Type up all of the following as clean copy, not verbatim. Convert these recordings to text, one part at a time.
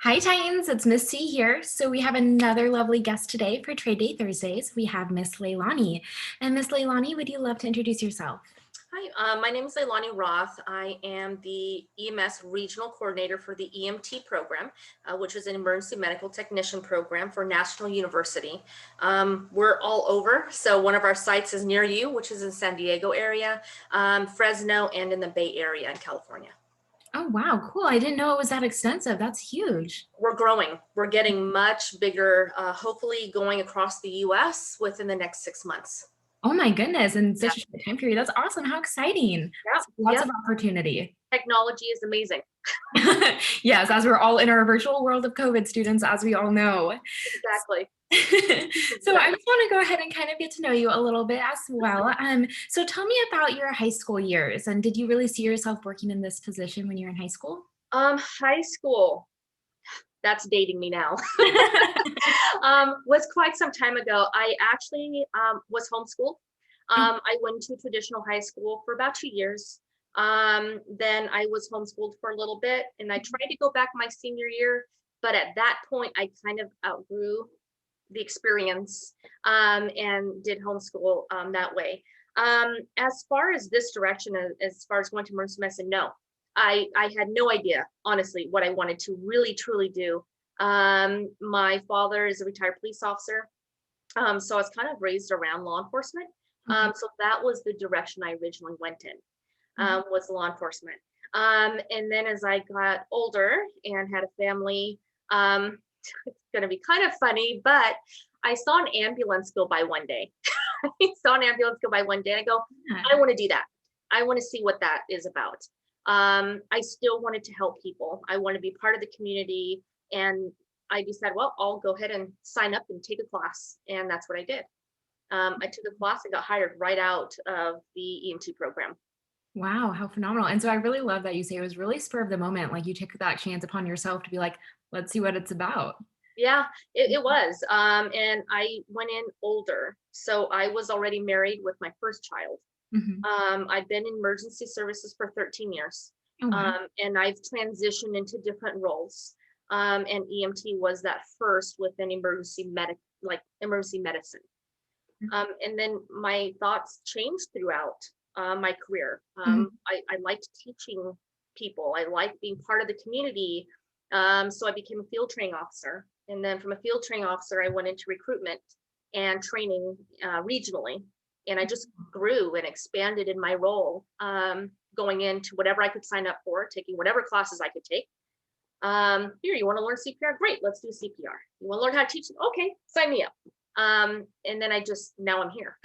Hi, Titans. It's Miss C here. So we have another lovely guest today for Trade Day Thursdays. We have Miss Leilani. And Miss Leilani, would you love to introduce yourself? Hi, my name is Leilani Roth. I am the EMS Regional Coordinator for the EMT program, which is an emergency medical technician program for National University. We're all over, so one of our sites is near you, which is in San Diego area, Fresno, and in the Bay Area in California. Oh, wow, cool. I didn't know it was that extensive. That's huge. We're growing. We're getting much bigger, hopefully going across the US within the next 6 months. Oh my goodness, in Yeah, such a short time period. That's awesome. How exciting. yeah, Lots yeah. of opportunity. Technology is amazing. Yes, as we're all in our virtual world of COVID students, as we all know. Exactly. So I Exactly. just want to go ahead and kind of get to know you a little bit as well. So tell me about your high school years, and did you really see yourself working in this position when you were in high school? High school. That's dating me now. Was quite some time ago. I actually was homeschooled. I went to traditional high school for about 2 years. Then I was homeschooled for a little bit, and I tried to go back my senior year, but at that point, I kind of outgrew the experience and did homeschool that way. As far as this direction, as far as going to emergency medicine, no, I had no idea, honestly, what I wanted to really truly do. My father is a retired police officer, so I was kind of raised around law enforcement. Okay. So that was the direction I originally went in, Mhm. was law enforcement. And then as I got older and had a family, it's going to be kind of funny, but I saw an ambulance go by one day. I saw an ambulance go by one day. I go, Yeah. I want to do that. I want to see what that is about. I still wanted to help people. I want to be part of the community. And I decided, well, I'll go ahead and sign up and take a class. And that's what I did. I took a class and got hired right out of the EMT program. Wow, how phenomenal. And so I really love that you say it was really spur of the moment. Like you took that chance upon yourself to be like, let's see what it's about. Yeah, it was. And I went in older. So I was already married with my first child. Mhm. I've been in emergency services for 13 years, Oh, wow. and I've transitioned into different roles. And EMT was that first within emergency medicine. And then my thoughts changed throughout my career. Mhm. I liked teaching people. I liked being part of the community. So I became a field training officer. And then from a field training officer, I went into recruitment and training regionally. And I just grew and expanded in my role, going into whatever I could sign up for, taking whatever classes I could take. Here, you want to learn CPR? Great, let's do CPR. You want to learn how to teach? Okay, sign me up. And then now I'm here.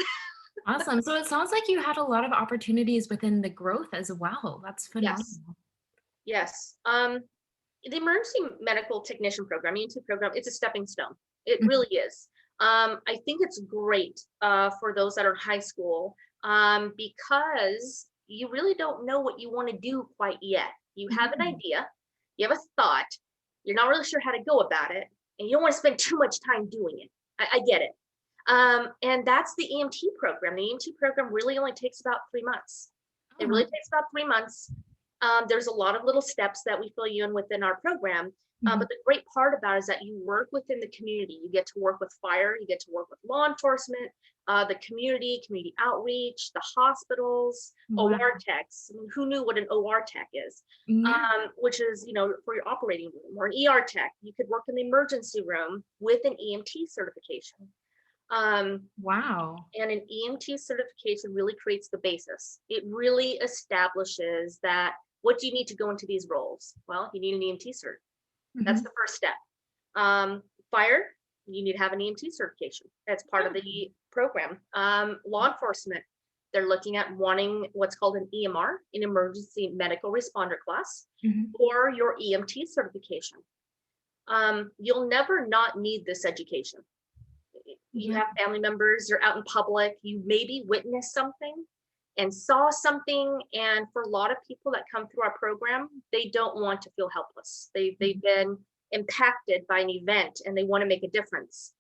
Awesome. So it sounds like you had a lot of opportunities within the growth as well. That's Yes, phenomenal. yes. The emergency medical technician program, EMT program, it's a stepping stone. It Mhm. really is. I think it's great for those that are in high school, because you really don't know what you want to do quite yet. You have an Mhm. idea, you have a thought, you're not really sure how to go about it, and you don't want to spend too much time doing it. I get it. And that's the EMT program. The EMT program really only takes about 3 months. Oh, It wow. really takes about 3 months. There's a lot of little steps that we fill you in within our program. Mhm. But the great part about it is that you work within the community. You get to work with fire, you get to work with law enforcement, the community outreach, the hospitals, Wow. OR techs. I mean, who knew what an OR tech is? Yeah. Which is, for your operating room, or an ER tech. You could work in the emergency room with an EMT certification. Um, Wow. and an EMT certification really creates the basis. It really establishes that what do you need to go into these roles? Well, you need an EMT cert. That's Mhm. the first step. Fire, you need to have an EMT certification. That's part of Oh. the program. Law enforcement, they're looking at wanting what's called an EMR, an emergency medical responder class, Mhm. or your EMT certification. You'll never not need this education. You Yeah. have family members, you're out in public, you maybe witnessed something and saw something. And for a lot of people that come through our program, they don't want to feel helpless. They've Mhm. been impacted by an event and they want to make a difference.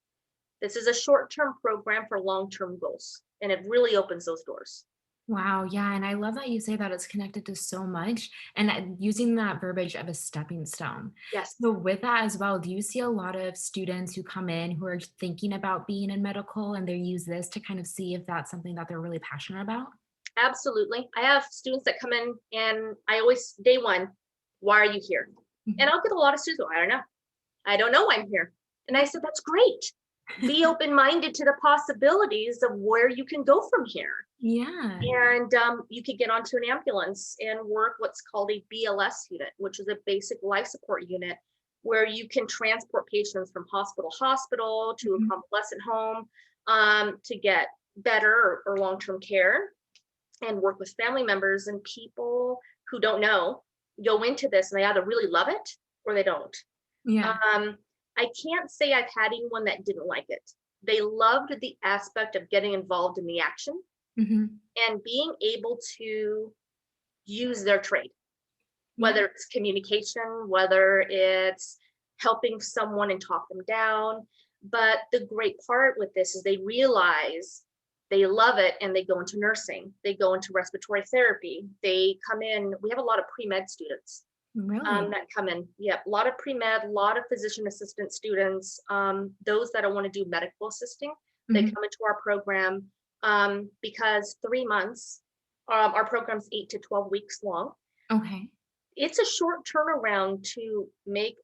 This is a short-term program for long-term goals, and it really opens those doors. Wow, yeah, and I love that you say that it's connected to so much and using that verbiage of a stepping stone. Yes, So with that as well, do you see a lot of students who come in who are thinking about being in medical and they use this to kind of see if that's something that they're really passionate about? absolutely. I have students that come in and I always, day one, why are you here? And Mhm. I'll get a lot of students, "Well, I don't know. I don't know why I'm here." And I said, that's great. Be open-minded to the possibilities of where you can go from here. Yeah. And you could get onto an ambulance and work what's called a BLS unit, which is a basic life support unit, where you can transport patients from hospital to hospital to a Mhm. convalescent home to get better or long-term care and work with family members and people who don't know go into this and they either really love it or they don't. Yeah. Um, I can't say I've had anyone that didn't like it. They loved the aspect of getting involved in the action Mhm. and being able to use their trade, Yeah. whether it's communication, whether it's helping someone and talk them down. But the great part with this is they realize they love it and they go into nursing, they go into respiratory therapy, they come in. We have a lot of pre-med students Really? that come in. Yep, a lot of pre-med, a lot of physician assistant students, those that want to do medical assisting, they Mhm. come into our program because 3 months, our program's 8 to 12 weeks long. Okay. It's a short turnaround to make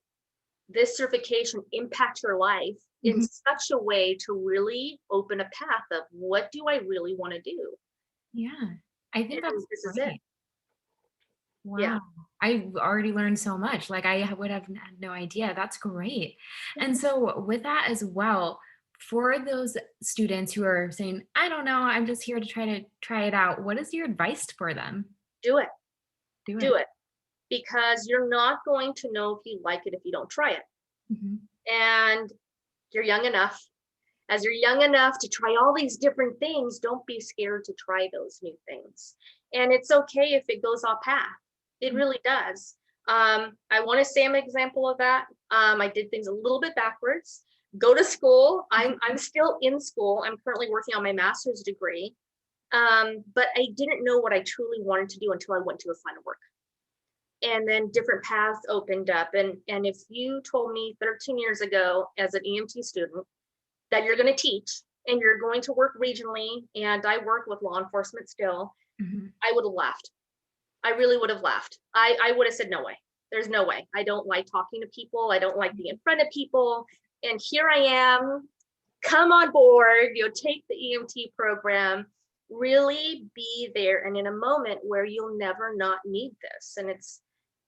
this certification impact your life in Mhm. such a way to really open a path of what do I really want to do? Yeah. I think And that's this is it. great. Yeah. Wow. I've already learned so much. Like I would have had no idea. That's great. And so with that as well, for those students who are saying, I don't know, I'm just here to try it out. What is your advice for them? Do it. Do Do it. it. Because you're not going to know if you like it if you don't try it. Mhm. And you're young enough. As you're young enough to try all these different things, don't be scared to try those new things. And it's okay if it goes off path. It really does. I want to say I'm an example of that. I did things a little bit backwards. Go to school. I'm still in school. I'm currently working on my master's degree. But I didn't know what I truly wanted to do until I went to a line of work. And then different paths opened up. And if you told me 13 years ago as an EMT student that you're going to teach and you're going to work regionally, and I work with law enforcement still, Mhm. I would have laughed. I really would have laughed. I would have said, no way. There's no way. I don't like talking to people. I don't like being in front of people. And here I am. Come on board, take the EMT program, really be there. And in a moment where you'll never not need this. And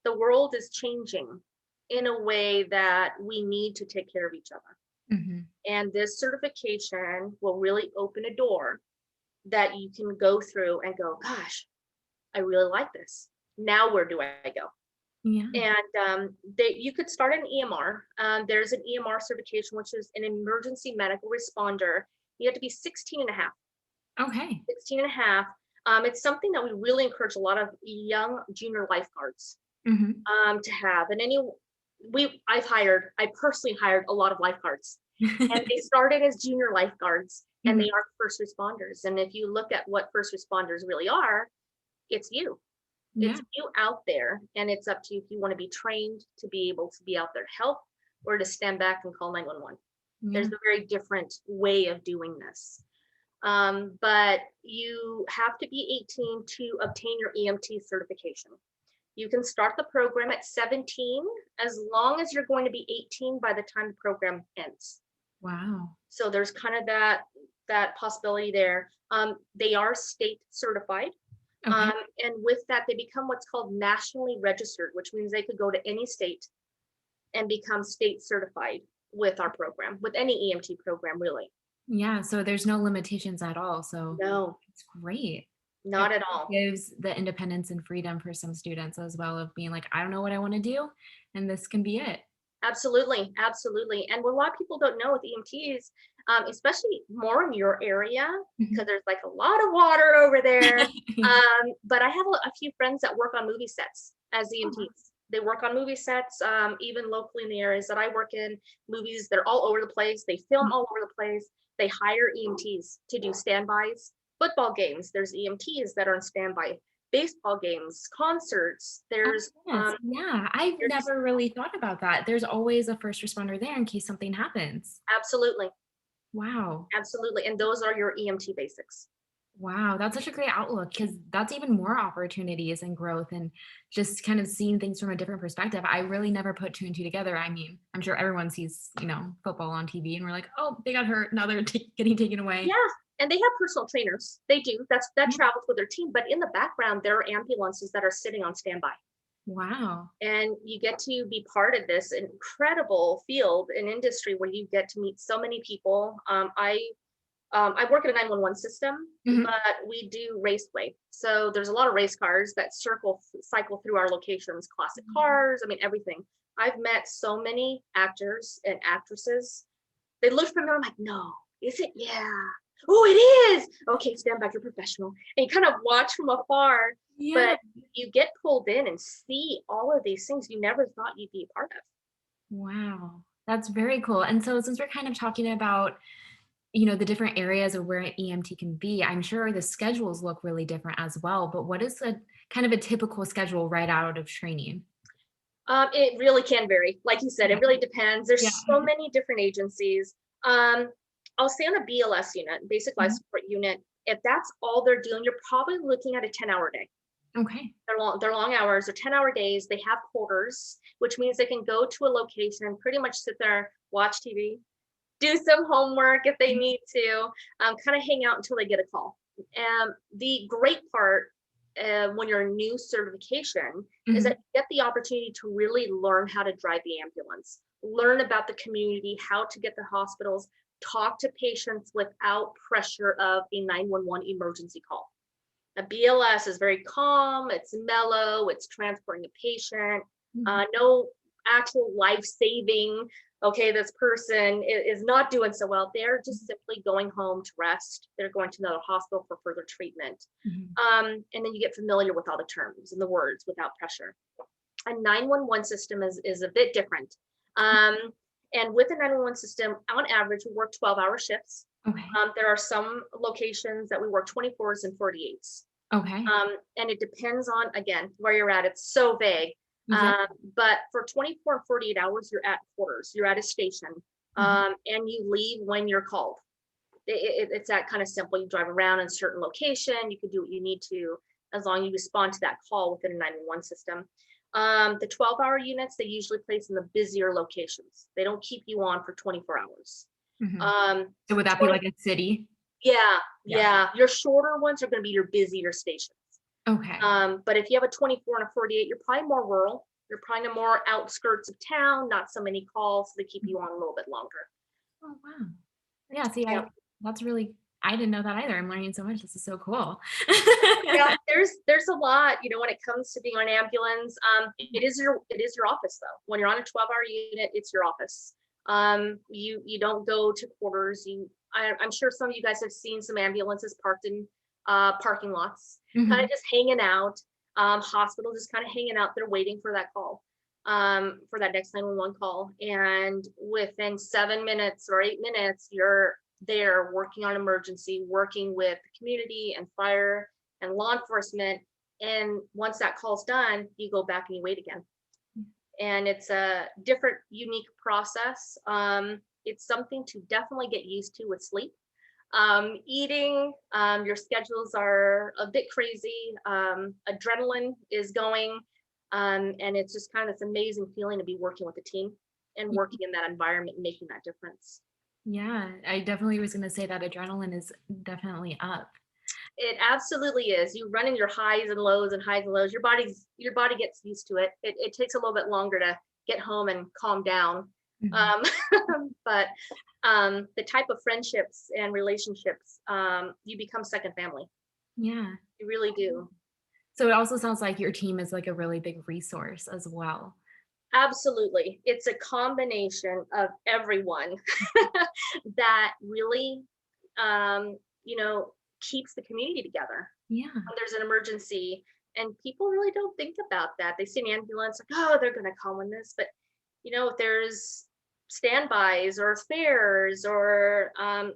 the world is changing in a way that we need to take care of each other. Mhm. And this certification will really open a door that you can go through and go, gosh, I really like this. Now where do I go? Yeah. And you could start an EMR. There's an EMR certification, which is an emergency medical responder. You have to be 16 and a half. Okay. 16 and a half. It's something that we really encourage a lot of young junior lifeguards Mhm. to have. And I personally hired a lot of lifeguards, and they started as junior lifeguards and they Mhm. are first responders. And if you look at what first responders really are, it's you. Yeah. It's you out there, and it's up to you if you want to be trained to be able to be out there to help or to stand back and call 911. There's Yeah. a very different way of doing this. But you have to be 18 to obtain your EMT certification. You can start the program at 17 as long as you're going to be 18 by the time the program ends. Wow. So there's kind of that possibility there. They are state certified. Okay. And with that, they become what's called nationally registered, which means they could go to any state and become state certified with our program, with any EMT program, really. Yeah, so there's no limitations at all, so No, it's great. not It at all. gives the independence and freedom for some students as well of being like, "I don't know what I wanna do, and this can be it." Absolutely, absolutely. And what a lot of people don't know with EMTs, especially more in your area, because Mhm. there's like a lot of water over there. But I have a few friends that work on movie sets as Oh, wow. EMTs. They work on movie sets, even locally in the areas that I work in. Movies, they're all over the place. They film all over the place. They hire EMTs to do standbys football games, there's EMTs that are on standby, baseball games, concerts, Oh, yes. Yeah. I've there's never really thought about that. There's always a first responder there in case something happens. absolutely, Wow. absolutely, and those are your EMT basics. Wow, that's such a great outlook because that's even more opportunities and growth and just kind of seeing things from a different perspective. I really never put two and two together. I mean, I'm sure everyone sees, football on TV and we're like, oh, they got hurt. Now they're getting taken away. Yeah, and they have personal trainers. They do. That Yeah. travels with their team, but in the background, there are ambulances that are sitting on standby. Wow. And you get to be part of this incredible field and industry where you get to meet so many people. I work at a 911 system, Mhm. but we do raceway. So there's a lot of race cars that cycle through our locations, classic cars, I mean, everything. I've met so many actors and actresses. They look for me, I'm like, no, is it? Yeah. Oh, it is. Okay, stand back, you're professional. And you kind of watch from afar, Yeah. but you get pulled in and see all of these things you never thought you'd be a part of. Wow. That's very cool. And so since we're kind of talking about, the different areas of where an EMT can be, I'm sure the schedules look really different as well. But what is a kind of a typical schedule right out of training? It really can vary. Like you said, Yeah. it really depends. Yeah. There's so many different agencies. Um, I'll say on a BLS unit, basic life Mhm. support unit, if that's all they're doing, you're probably looking at a 10-hour day. Okay. They're long hours, they're 10-hour days. They have quarters, which means they can go to a location and pretty much sit there, watch TV, do some homework if they need to, kind of hang out until they get a call. The great part when you're a new certification is Mhm. that you get the opportunity to really learn how to drive the ambulance, learn about the community, how to get to hospitals, talk to patients without pressure of a 911 emergency call. A BLS is very calm, it's mellow, it's transporting a patient, Mhm. no actual life saving. Okay, this person is not doing so well. They're just simply going home to rest. They're going to another hospital for further treatment. Mhm. And then you get familiar with all the terms and the words without pressure. A 911 system is a bit different. Um, and with a 911 system, on average, we work 12-hour shifts. Okay. There are some locations that we work 24s and 48s. Okay. And it depends on, again, where you're at. It's so vague. Yeah. But for 24 and 48 hours, you're at quarters, you're at a station, Mhm. and you leave when you're called. It's that kind of simple. You drive around in a certain location, you can do what you need to as long as you respond to that call within a 911 system. The 12-hour units, they usually place in the busier locations. They don't keep you on for 24 hours. Mhm. Um, So would that be 20, like a city? yeah, Yeah. yeah. Your shorter ones are going to be your busier stations. Okay. But if you have a 24 and a 48, you're probably more rural. You're probably more outskirts of town, not so many calls, so they keep you on a little bit longer. Oh, wow. Yeah, see, Yeah. that's really I didn't know that either. I'm learning so much. This is so cool. Yeah, there's a lot, when it comes to being on ambulance. It is your office though. When you're on a 12-hour unit, it's your office. You don't go to quarters. I'm sure some of you guys have seen some ambulances parked in parking lots, kind of Mhm. just hanging out. Hospital just kind of hanging out there waiting for that call, for that next 911 call. And within 7 minutes or 8 minutes, you're there working on emergency, working with the community and fire and law enforcement. And once that call's done, you go back and you wait again. And it's a different, unique process. It's something to definitely get used to with sleep. Eating, your schedules are a bit crazy. Adrenaline is going. And it's just kind of this amazing feeling to be working with a team and working in that environment and making that difference. Yeah, I definitely was gonna say that adrenaline is definitely up. It absolutely is. You run in your highs and lows and highs and lows. Your body gets used to it. It takes a little bit longer to get home and calm down. Mhm. Um, but the type of friendships and relationships, you become second family. Yeah. You really do. So it also sounds like your team is like a really big resource as well. Absolutely. It's a combination of everyone that really, um, you know, keeps the community together Yeah. when there's an emergency. And people really don't think about that. They see an ambulance, like, oh, they're going to call in this. But, if there's standbys or fares or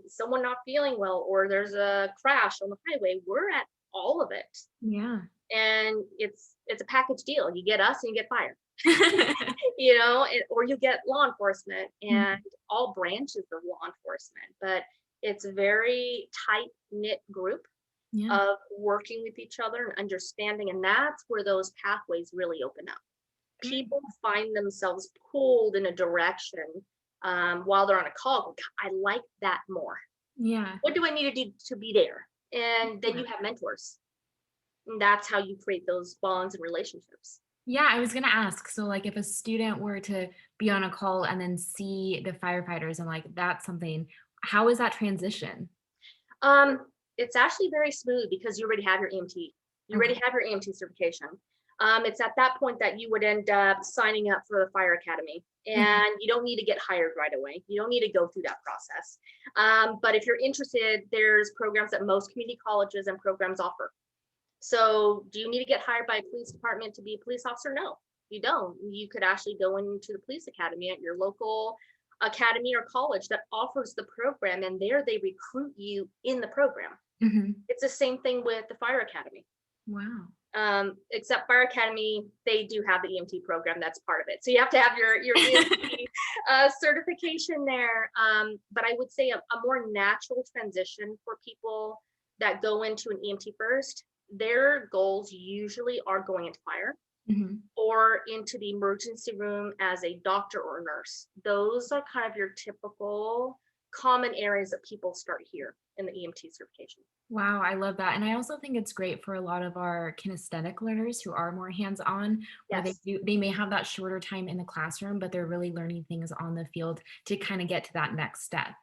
someone not feeling well or there's a crash on the highway. We're at all of it, Yeah. and it's a package deal. You get us and you get fire, or you get law enforcement and Mhm. all branches of law enforcement. But it's a very tight knit group Yeah. of working with each other and understanding, and that's where those pathways really open up. Good. People find themselves pulled in a direction while they're on a call. I like that more. Yeah. What do I need to do to be there? And then Yeah. you have mentors. And that's how you create those bonds and relationships. Yeah, I was gonna ask, so, like, if a student were to be on a call and then see the firefighters and, like, that's something how is that transition? It's actually very smooth because you already have your EMT. You already Okay. have your EMT certification. It's at that point that you would end up signing up for the fire academy, Mhm. and you don't need to get hired right away. You don't need to go through that process. But if you're interested, there's programs that most community colleges and programs offer. So, do you need to get hired by a police department to be a police officer? No, you don't. You could actually go into the police academy at your local academy or college that offers the program, and there they recruit you in the program. Mhm. It's the same thing with the fire academy. Wow. Except fire academy, they do have the EMT program that's part of it. So you have to have your EMT certification there. But I would say a more natural transition for people that go into an EMT first, their goals usually are going into fire Mhm. or into the emergency room as a doctor or a nurse. Those are kind of your typical common areas that people start here in the EMT certification. Wow, I love that, and I also think it's great for a lot of our kinesthetic learners who are more hands-on, where Yes. they may have that shorter time in the classroom, but they're really learning things on the field to kinda get to that next step.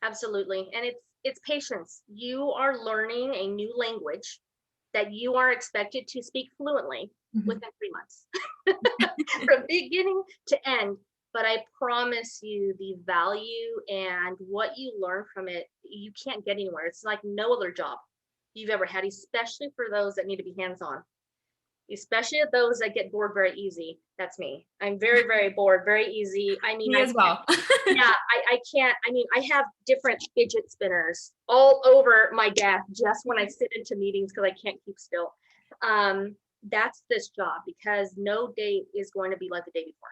Absolutely. And it's patience. You are learning a new language that you are expected to speak fluently Mhm. within 3 months. From beginning to end. But I promise you the value and what you learn from it, you can't get anywhere. It's like no other job you've ever had, especially for those that need to be hands-on, especially those that get bored very easy. That's me. I'm very, very bored, very easy. I mean, Me I as can't. well. Yeah, I can't. I mean, I have different fidget spinners all over my desk just when I sit into meetings because I can't keep still. Um, that's this job because no day is going to be like the day before.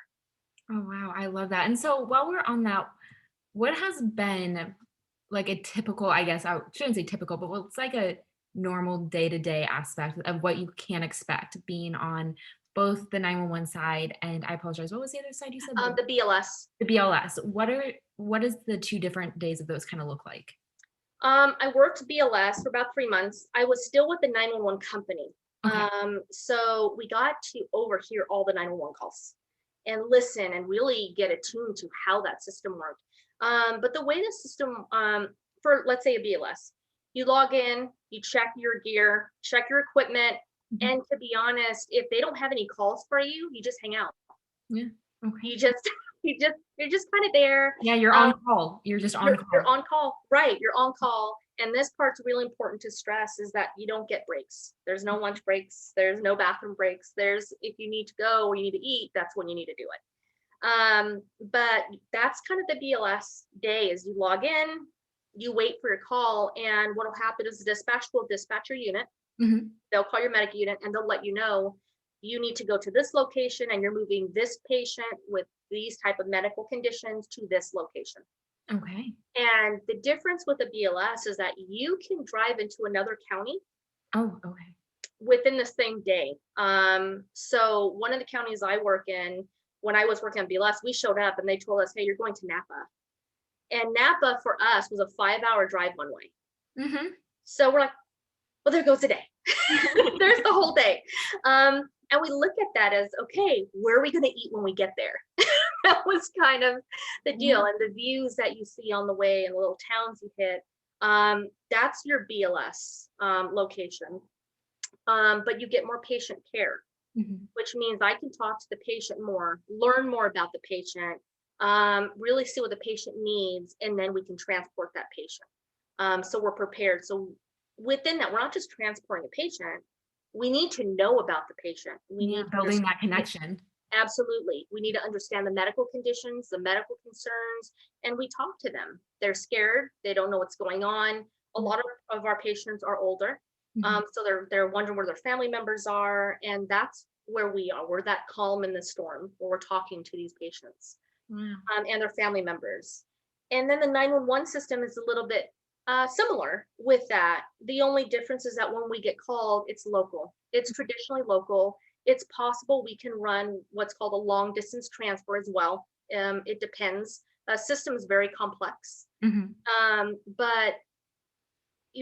Oh, wow, I love that, and so while we're on that, what has been, like, a typical I guess I shouldn't say typical, but what's, like, a normal day-to-day aspect of what you can expect being on both the 911 side and I apologize, what was the other side you said? The BLS. The BLS. What is the 2 different days of those kinda look like? I worked BLS for about 3 months. I was still with the 911 company. Okay. So we got to overhear all the 911 calls and listen and really get attuned to how that system worked. But the way the system, for let's say a BLS, you log in, you check your gear, check your equipment, Mhm. and to be honest, if they don't have any calls for you, you just hang out. Yeah. Okay. You just, you're just kind of there. Yeah, you're on Um, call. You're just on you're call. on call, right? You're on call, and this part's really important to stress is that you don't get breaks. There's no lunch breaks. There's no bathroom breaks. There's if you need to go or you need to eat, that's when you need to do it. But that's kind of the BLS day is you log in, you wait for your call, and what'll happen is the dispatch will dispatch your unit. Mhm. They'll call your medic unit and they'll let you know you need to go to this location and you're moving this patient with these type of medical conditions to this location. Okay. And the difference with the BLS is that you can drive into another county Oh, okay. within the same day. So one of the counties I work in, when I was working on BLS, we showed up and they told us, "Hey, you're going to Napa." And Napa for us was a 5-hour drive one way. Mhm. So we're like, "Well, there goes the day. There's the whole day." And we look at that as, okay, where are we going to eat when we get there? That was kind of the Yeah. deal. And the views that you see on the way and the little towns you hit, that's your BLS location. But you get more patient care, Mhm. which means I can talk to the patient more, learn more about the patient, really see what the patient needs, and then we can transport that patient. So we're prepared. So within that, we're not just transporting a patient. We need to know about the patient. We Yeah, need to building understand that connection. Absolutely. We need to understand the medical conditions, the medical concerns, and we talk to them. They're scared. They don't know what's going on. A lot of our patients are older. Mhm. So they're wondering where their family members are. And that's where we are. We're that calm in the storm where we're talking to these patients Wow. and their family members. And then the 911 system is a little bit similar with that. The only difference is that when we get called, it's local. It's traditionally local. It's possible we can run what's called a long distance transfer as well. It depends. The system is very complex. Mhm. But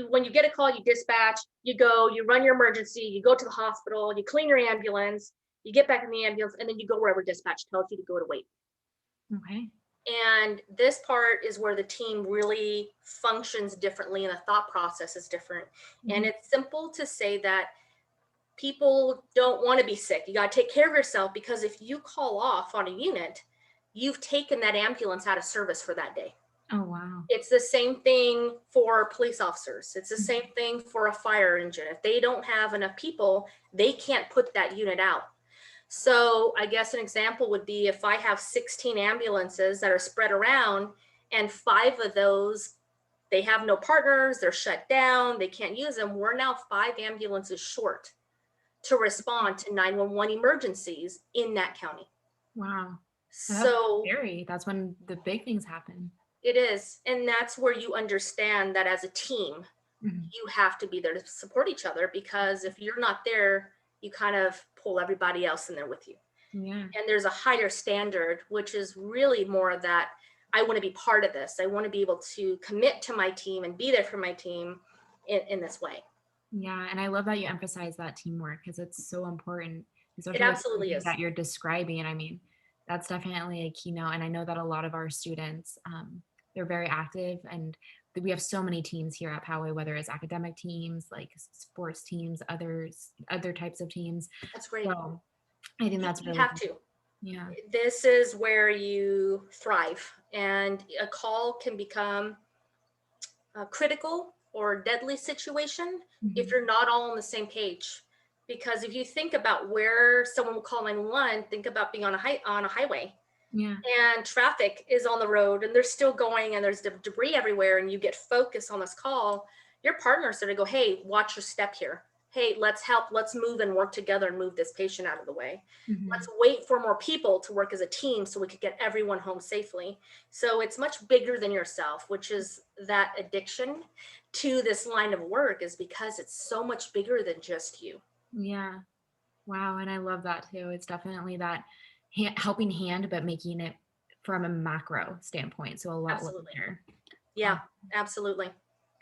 when you get a call, you dispatch, you go, you run your emergency, you go to the hospital, you clean your ambulance, you get back in the ambulance, and then you go wherever dispatch tells you to go to wait. Okay. And this part is where the team really functions differently and the thought process is different. And Mhm. it's simple to say that people don't want to be sick. You got to take care of yourself, because if you call off on a unit, you've taken that ambulance out of service for that day. Oh, wow. It's the same thing for police officers. It's the Mhm. same thing for a fire engine. If they don't have enough people, they can't put that unit out. So I guess an example would be if I have 16 ambulances that are spread around, and 5 of those, they have no partners, they're shut down, they can't use them. We're now 5 ambulances short to respond to 911 emergencies in that county. Wow. That's So scary. That's when the big things happen. it is. And that's where you understand that as a team, Mhm. you have to be there to support each other, because if you're not there, you kind of pull everybody else in there with you. Yeah. And there's a higher standard, which is really more of that I want to be part of this. I want to be able to commit to my team and be there for my team in this way. Yeah, and I love that you emphasize that teamwork because it's so important, It especially with absolutely everything is. that you're describing. I mean, that's definitely a keynote, and I know that a lot of our students, they're very active, and we have so many teams here at Poway, whether it's academic teams, like sports teams, other types of teams. That's great. So I think that's You really have good. to. Yeah. This is where you thrive. And a call can become a critical or deadly situation if Mhm. you're not all on the same page. Because if you think about where someone will call 911, think about being on a highway, Yeah. and traffic is on the road and they're still going and there's debris everywhere, and you get focused on this call. Your partner's going to go, hey, watch your step here. Hey, let's help, let's move and work together and move this patient out of the way. Let's Mhm. wait for more people to work as a team so we could get everyone home safely. So it's much bigger than yourself, which is that addiction to this line of work, is because it's so much bigger than just you. Yeah. Wow, and I love that too. It's definitely that helping hand, but making it from a macro standpoint, so a lot Absolutely. larger. Yeah, absolutely.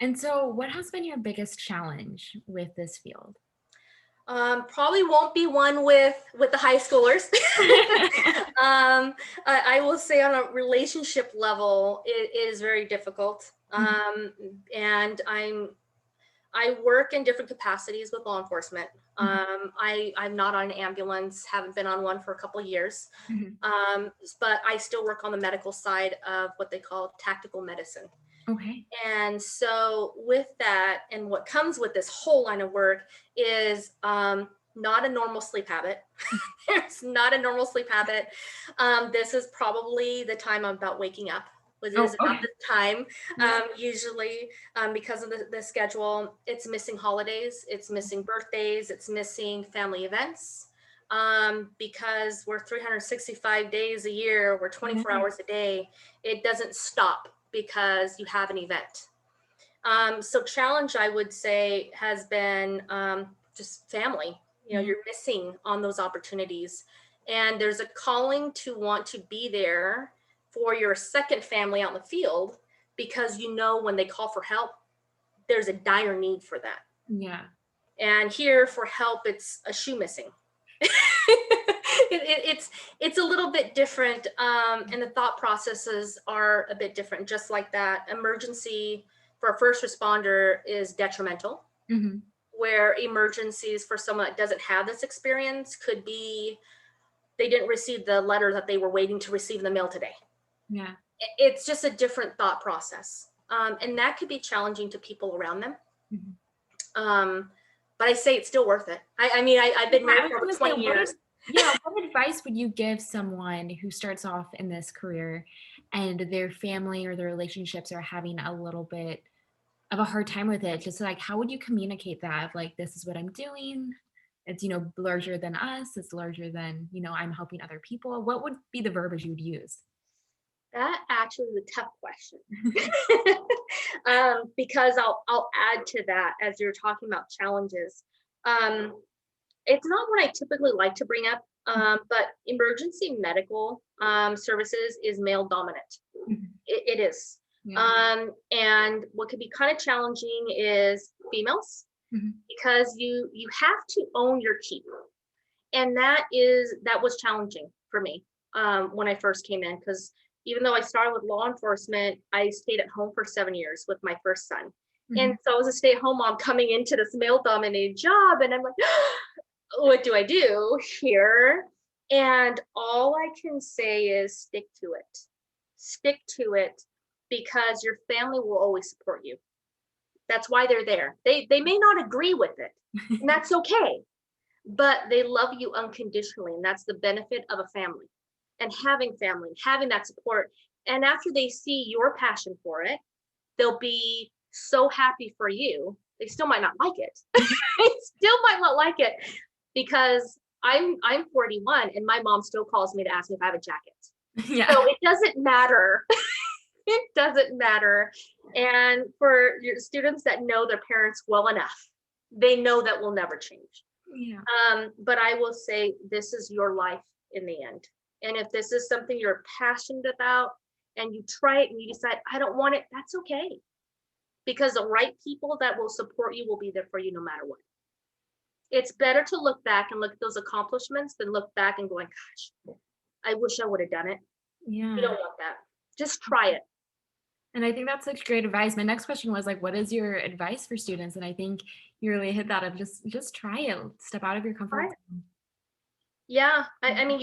And so, what has been your biggest challenge with this field? Probably won't be one with the high schoolers. I will say on a relationship level, it is very difficult. Mhm, And I work in different capacities with law enforcement. mhm, I'm not on an ambulance, haven't been on one for a couple of years. mhm. But I still work on the medical side of what they call tactical medicine. Okay. And so, with that, and what comes with this whole line of work is not a normal sleep habit. It's not a normal sleep habit. This is probably the time I'm about waking up. Was Oh, is about okay. this time, Yeah. usually, because of the schedule. It's missing holidays, it's missing birthdays, it's missing family events. Because we're 365 days a year, we're 24 Yeah. hours a day. It doesn't stop because you have an event. So challenge, I would say, has been just family. You know, Yeah. you're missing on those opportunities, and there's a calling to want to be there for your second family out in the field, because you know when they call for help, there's a dire need for that. Yeah. And here for help, it's a shoe missing. It's a little bit different, and the thought processes are a bit different. Just like that, emergency for a first responder is detrimental, Mhm. where emergencies for someone that doesn't have this experience could be they didn't receive the letter that they were waiting to receive in the mail today. Yeah. It's just a different thought process, and that could be challenging to people around them. Mhm. Um, but I say it's still worth it. I mean, I've Yeah, been I married was for over gonna say, 20 years. Yeah, what advice would you give someone who starts off in this career and their family or their relationships are having a little bit of a hard time with it? Just like, how would you communicate that? Of like, this is what I'm doing. It's, larger than us. It's larger than, I'm helping other people. What would be the verbiage you would use? That actually is a tough question. Because I'll add to that as you're talking about challenges. Um, it's not what I typically like to bring up, but emergency medical services is male dominant. Mhm. It is. Yeah. And what can be kind of challenging is females Mhm. because you have to own your keep, and that was challenging for me when I first came in, because even though I started with law enforcement, I stayed at home for 7 years with my first son. And Mhm. so I was a stay-at-home mom coming into this male-dominated job, and I'm like, what do I do here? And all I can say is stick to it. Stick to it, because your family will always support you. That's why they're there. They may not agree with it, and that's okay, but they love you unconditionally, and that's the benefit of a family, having that support. And after they see your passion for it, they'll be so happy for you. They still might not like it. They still might not like it, because I'm 41 and my mom still calls me to ask me if I have a jacket. Yeah. So it doesn't matter. It doesn't matter. And for your students that know their parents well enough, they know that will never change. Yeah. But I will say this is your life in the end. And if this is something you're passionate about and you try it and you decide, I don't want it, that's okay. Because the right people that will support you will be there for you no matter what. It's better to look back and look at those accomplishments than look back and going, gosh, I wish I would have done it. You Yeah. don't want that. Just try it. And I think that's such great advice. My next question was like, what is your advice for students? And I think you really hit that of just try it, step out of your Try comfort it. zone. Yeah. I mean,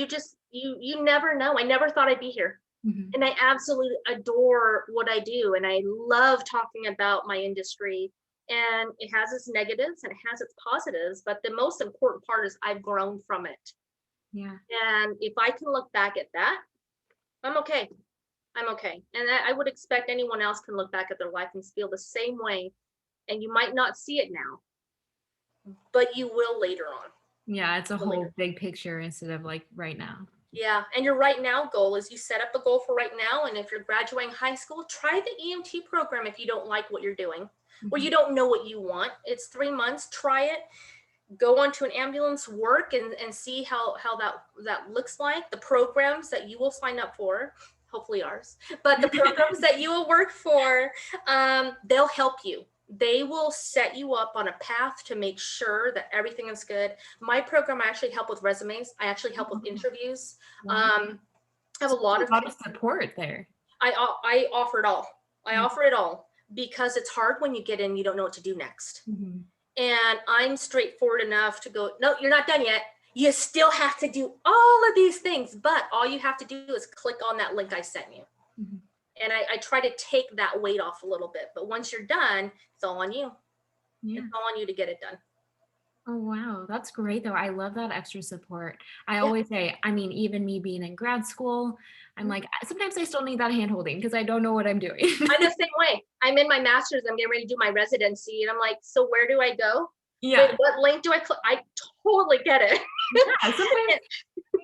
you never know. I never thought I'd be here. Mhm. And I absolutely adore what I do. And I love talking about my industry. And it has its negatives and it has its positives. But the most important part is I've grown from it. Yeah. And if I can look back at that, I'm okay. I'm okay. And I would expect anyone else can look back at their life and feel the same way. And you might not see it now, but you will later on. Yeah, it's a Will whole later. big picture instead of like right now. Yeah, and your right now goal is you set up a goal for right now, and if you're graduating high school, try the EMT program if you don't like what you're doing or Mhm. you don't know what you want. It's 3 months. Try it. Go onto an ambulance, work, and see how that looks like. The programs that you will sign up for, hopefully ours, but the programs that you will work for, they'll help you. They will set you up on a path to make sure that everything is good. My program, I actually help with resumes. I actually help with interviews. Wow. I have a So lot there's of a lot of support there. I offer it all. I Yeah. offer it all because it's hard when you get in, you don't know what to do next. Mhm. And I'm straightforward enough to go, no, you're not done yet. You still have to do all of these things, but all you have to do is click on that link I sent you. Mhm. And I try to take that weight off a little bit. But once you're done, it's all on you. It's Yeah. all on you to get it done. Oh, wow. That's great, though. I love that extra support. I Yeah. always say, I mean, even me being in grad school, I'm Mhm. like, sometimes I still need that handholding because I don't know what I'm doing. I'm the same way. I'm in my master's. I'm getting ready to do my residency. And I'm like, so where do I go? Wait, Yeah. what link do I click? I totally get it. Yeah. Sometimes And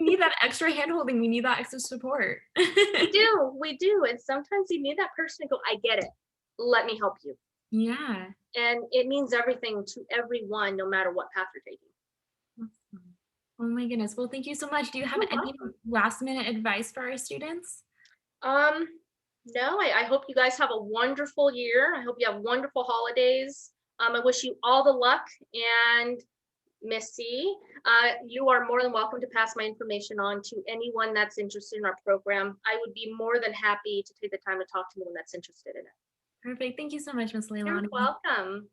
we need that extra handholding. We need that extra support. we do. We do. And sometimes you need that person to go, I get it. Let me help you. Yeah. And it means everything to everyone, no matter what path you're taking. Awesome. Oh my goodness. Well, thank you so much. Do you have You're any welcome. last minute advice for our students? Um, no, I hope you guys have a wonderful year. I hope you have wonderful holidays. I wish you all the luck. And Missy, you are more than welcome to pass my information on to anyone that's interested in our program. I would be more than happy to take the time to talk to anyone that's interested in it. Perfect. Thank you so much, Miss You're Leilani. welcome.